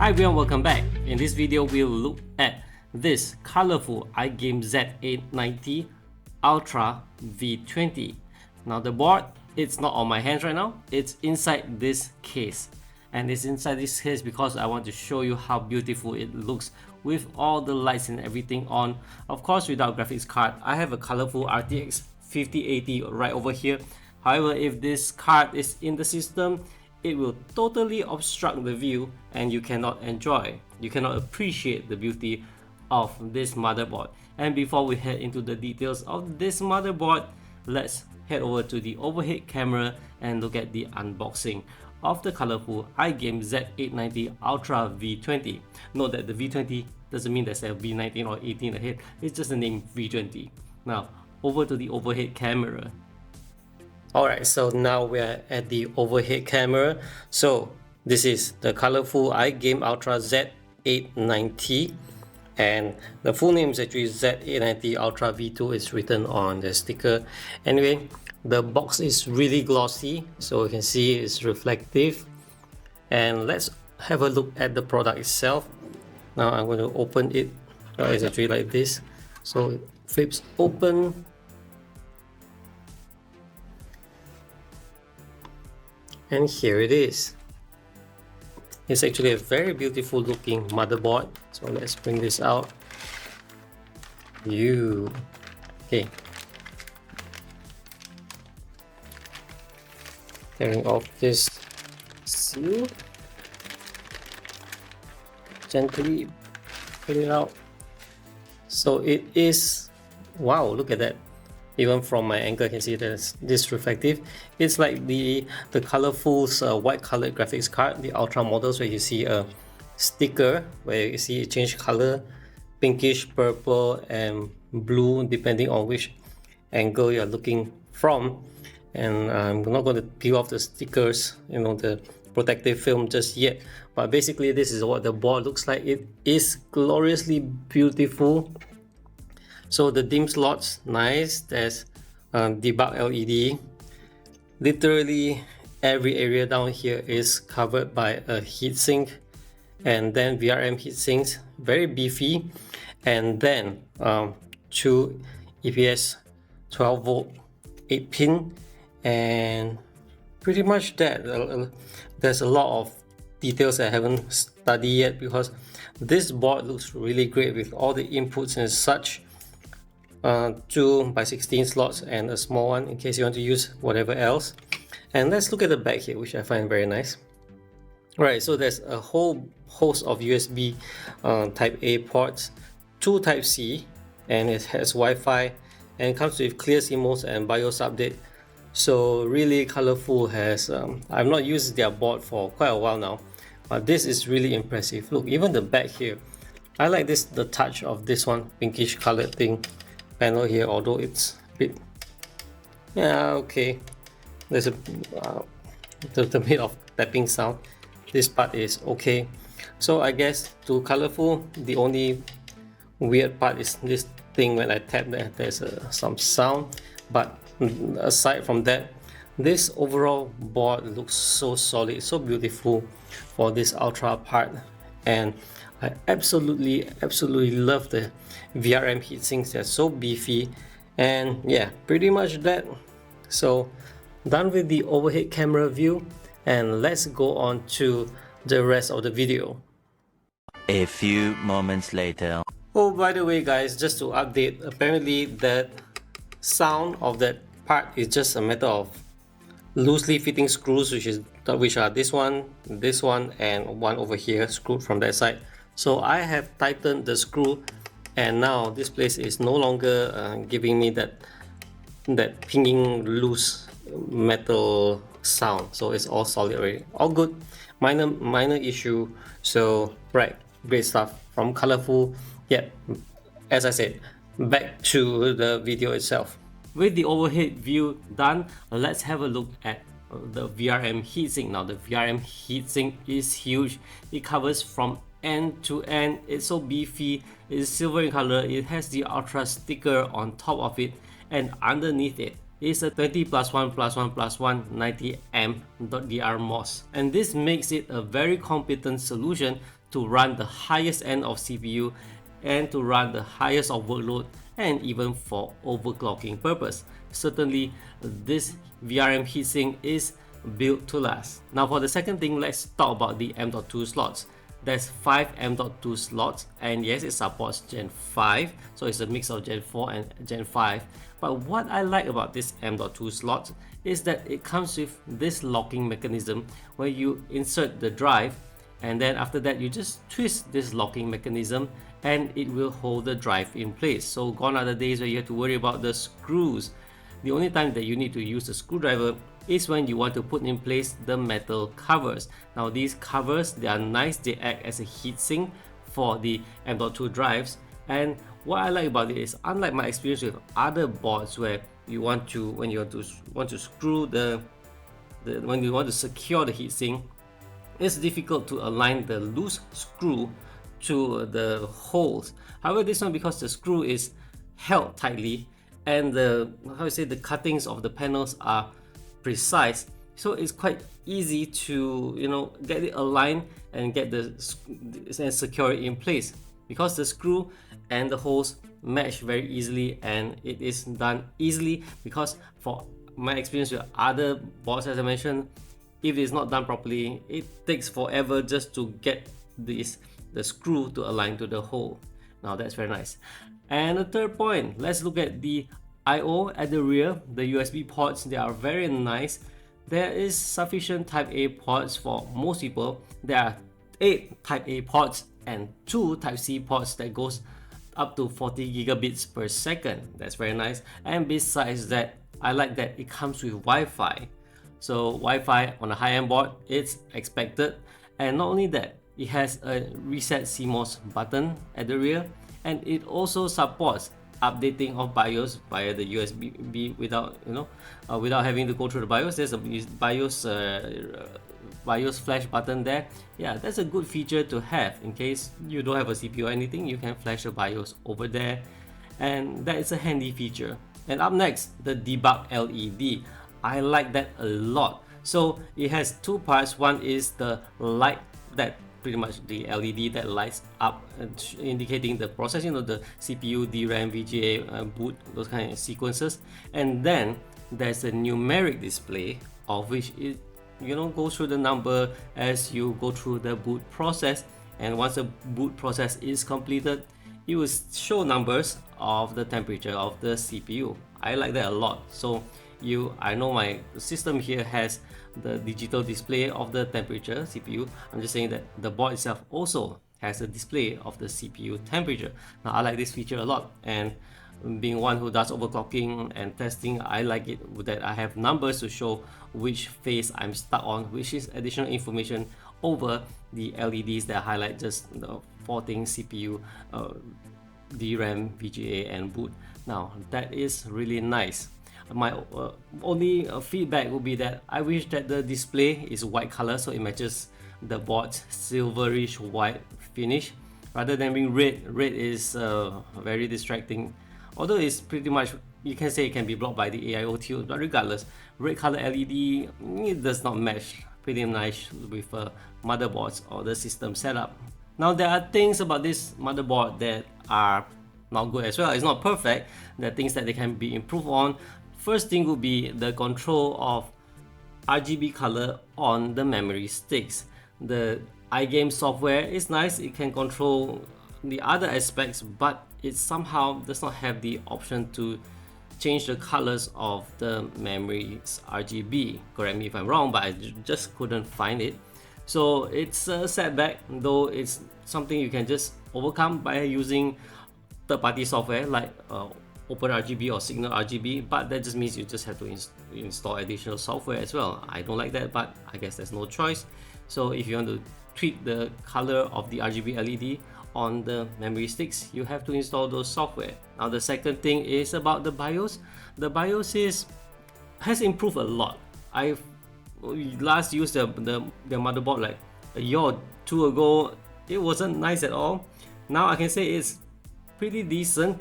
Hi everyone, welcome back. In this video, we'll look at this colorful iGame Z890 ULTRA V20. Now the board, it's not on my hands right now, it's inside this case. And it's inside this case because I want to show you how beautiful it looks with all the lights and everything on. Of course, without graphics card. I have a colorful RTX 5080 right over here. However, if this card is in the system, it will totally obstruct the view and you cannot appreciate the beauty of this motherboard. And before we head into the details of this motherboard, let's head over to the overhead camera and look at the unboxing of the colorful iGame Z890 ULTRA V20. Note that the V20 doesn't mean there's a V19 or 18 ahead, it's just the name V20. Now over to the overhead camera. Alright, so now we're at the overhead camera. So this is the colorful iGame ULTRA Z890, and the full name is actually Z890 ULTRA V2. It's written on the sticker. Anyway, the box is really glossy, so you can see it's reflective. And let's have a look at the product itself. Now I'm going to open it. It's actually like this, so it flips open. And here it is. It's actually a very beautiful looking motherboard. So let's bring this out. Okay. Tearing off this seal. Gently put it out. So it is, wow, look at that. Even from my angle, I can see there's this reflective. It's like the colorful white colored graphics card, the Ultra models, where you see a sticker where you see it change color, pinkish, purple, and blue, depending on which angle you're looking from. And I'm not going to peel off the stickers, the protective film just yet. But basically, this is what the board looks like. It is gloriously beautiful. So the dim slots, nice. There's Debug LED. Literally every area down here is covered by a heatsink, and then VRM heatsinks, very beefy, and then two EPS 12 volt 8 pin, and pretty much that. There's a lot of details I haven't studied yet because this board looks really great with all the inputs and such. 2x16 slots and a small one in case you want to use whatever else. And let's look at the back here, which I find very nice. Alright, so there's a whole host of USB type A ports, 2 type C, and it has Wi-Fi, and comes with clear CMOS and BIOS update. So really colorful. Has I've not used their board for quite a while now, but this is really impressive. Look, even the back here, I like the touch of this one pinkish colored thing panel here, although it's a bit, okay, there's a the bit of tapping sound. This part is okay. So I guess to colorful, the only weird part is this thing. When I tap there, there's some sound, but aside from that, this overall board looks so solid, so beautiful for this Ultra part. And I absolutely love the VRM heatsinks. They're so beefy, and yeah, pretty much that. So done with the overhead camera view, and let's go on to the rest of the video. A few moments later. Oh, by the way guys, just to update, apparently that sound of that part is just a matter of loosely fitting screws, which are this one, and one over here screwed from that side. So I have tightened the screw, and now this place is no longer giving me that pinging loose metal sound. So it's all solid already, all good. Minor issue. So right, great stuff from colorful. Yeah, as I said, back to the video itself. With the overhead view done, let's have a look at the VRM heatsink. Now the VRM heatsink is huge. It covers from end to end. It's so beefy. It's silver in color. It has the Ultra sticker on top of it, and underneath it is a 20+1+1+1 90 amp DRMOS, and this makes it a very competent solution to run the highest end of CPU and to run the highest of workload, and even for overclocking purpose. Certainly this VRM heatsink is built to last. Now for the second thing, let's talk about the M.2 slots. There's 5 M.2 slots, and yes, it supports Gen 5, so it's a mix of Gen 4 and Gen 5. But what I like about this M.2 slot is that it comes with this locking mechanism where you insert the drive, and then after that you just twist this locking mechanism and it will hold the drive in place. So gone are the days where you have to worry about the screws. The only time that you need to use the screwdriver is when you want to put in place the metal covers. Now these covers, they are nice, they act as a heatsink for the M.2 drives. And what I like about it is, unlike my experience with other boards where you want to, when you want to screw when you want to secure the heatsink, it's difficult to align the loose screw to the holes. However, this one, because the screw is held tightly and the cuttings of the panels are precise, so it's quite easy to get it aligned and get and secure it in place, because the screw and the holes match very easily, and it is done easily. Because for my experience with other boards, as I mentioned, if it's not done properly, it takes forever just to get the screw to align to the hole. Now that's very nice. And the third point, let's look at the I/O at the rear. The USB ports, they are very nice. There is sufficient Type A ports for most people. There are 8 Type A ports and 2 Type C ports that goes up to 40 gigabits per second. That's very nice. And besides that, I like that it comes with Wi-Fi. So Wi-Fi on a high-end board, it's expected. And not only that, it has a reset CMOS button at the rear, and it also supports updating of BIOS via the USB without without having to go through the BIOS. There's a BIOS flash button there. Yeah, that's a good feature to have in case you don't have a CPU or anything. You can flash the BIOS over there, and that is a handy feature. And up next, the Debug LED. I like that a lot. So it has 2 parts. One is the light, that pretty much the LED that lights up, indicating the process, the CPU, DRAM, VGA, boot, those kind of sequences. And then there's a numeric display, of which it goes through the number as you go through the boot process. And once the boot process is completed, it will show numbers of the temperature of the CPU. I like that a lot. So I know my system here has the digital display of the temperature CPU. I'm just saying that the board itself also has a display of the CPU temperature. Now I like this feature a lot, and being one who does overclocking and testing, I like it that I have numbers to show which phase I'm stuck on, which is additional information over the LEDs that highlight just the 4 things: CPU, DRAM, VGA, and boot. Now that is really nice. My only feedback would be that I wish that the display is white color, so it matches the board's silverish white finish rather than being red. Red is very distracting, although it's pretty much, you can say it can be blocked by the AIO, but regardless, red color LED, it does not match pretty nice with motherboards or the system setup. Now there are things about this motherboard that are not good as well. It's not perfect. There are things that they can be improved on. First thing would be the control of RGB color on the memory sticks. The iGame software is nice, it can control the other aspects, but it somehow does not have the option to change the colors of the memory's RGB. Correct me if I'm wrong, but I just couldn't find it. So it's a setback, though it's something you can just overcome by using third-party software like OpenRGB or Signal RGB, but that just means you just have to install additional software as well. I don't like that, but I guess there's no choice. So if you want to tweak the color of the RGB LED on the memory sticks, you have to install those software. Now the second thing is about the BIOS. The BIOS has improved a lot. I've last used the motherboard like a year or 2 ago. It wasn't nice at all. Now I can say it's pretty decent.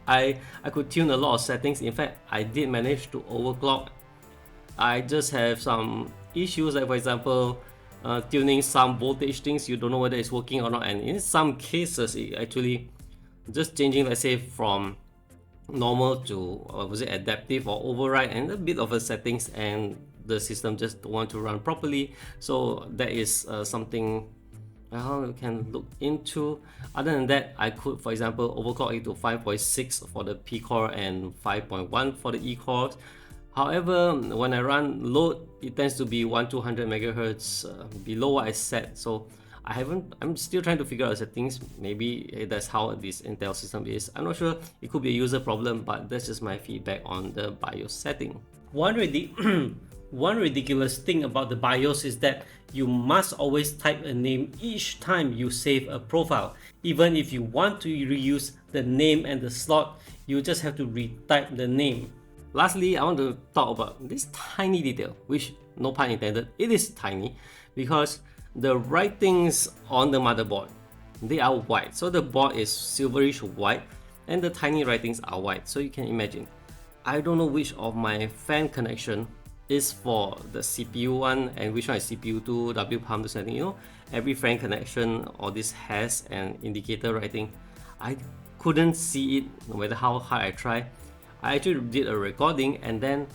I could tune a lot of settings. In fact, I did manage to overclock. I just have some issues, like for example, tuning some voltage things, you don't know whether it's working or not, and in some cases it actually just changing, let's say from normal to was it adaptive or override, and a bit of a settings, and the system just don't want to run properly. So that is something you can look into. Other than that, I could, for example, overclock it to 5.6 for the P core and 5.1 for the E cores. However, when I run load, it tends to be 1200 megahertz below what I set. So I'm still trying to figure out settings. Maybe that's how this Intel system is. I'm not sure. It could be a user problem, but that's just my feedback on the BIOS setting. One ridiculous thing about the BIOS is that you must always type a name each time you save a profile. Even if you want to reuse the name and the slot, you just have to retype the name. Lastly, I want to talk about this tiny detail, which, no pun intended, it is tiny, because the writings on the motherboard, they are white. So the board is silverish white and the tiny writings are white. So you can imagine, I don't know which of my fan connection is for the CPU one and which one is CPU 2, W pump, this setting. You know, every fan connection or this has an indicator writing. I couldn't see it no matter how hard I try. I actually did a recording, and then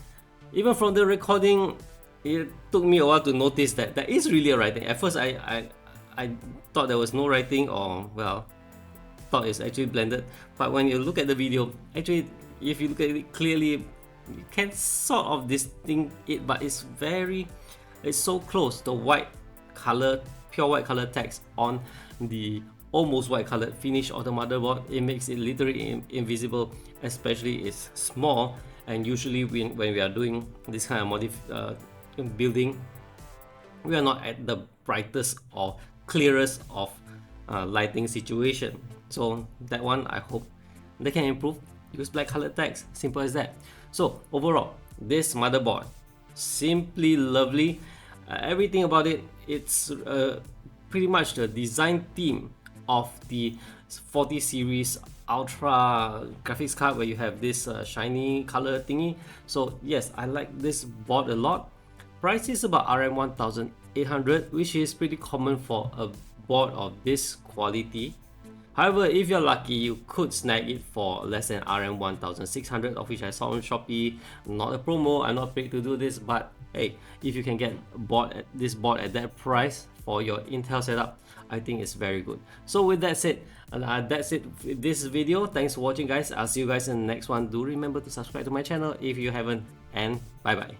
even from the recording, it took me a while to notice that there is really a writing. At first I thought there was no writing, or well, thought it's actually blended. But when you look at the video, actually if you look at it clearly, you can sort of distinct it, but it's so close. The white color, pure white color text on the almost white colored finish of the motherboard, it makes it literally invisible, especially it's small. And usually when we are doing this kind of building, we are not at the brightest or clearest of lighting situation. So that one, I hope they can improve. Use black colored text, simple as that. So overall, this motherboard, simply lovely. Everything about it, it's pretty much the design theme of the 40 series Ultra graphics card, where you have this shiny color thingy. So yes, I like this board a lot. Price is about RM 1800, which is pretty common for a board of this quality. However, if you're lucky, you could snag it for less than RM 1600, of which I saw on Shopee. Not a promo, I'm not paid to do this, but hey, if you can get this board at that price for your Intel setup, I think it's very good. So with that said, that's it with this video. Thanks for watching, guys. I'll see you guys in the next one. Do remember to subscribe to my channel if you haven't, and bye bye.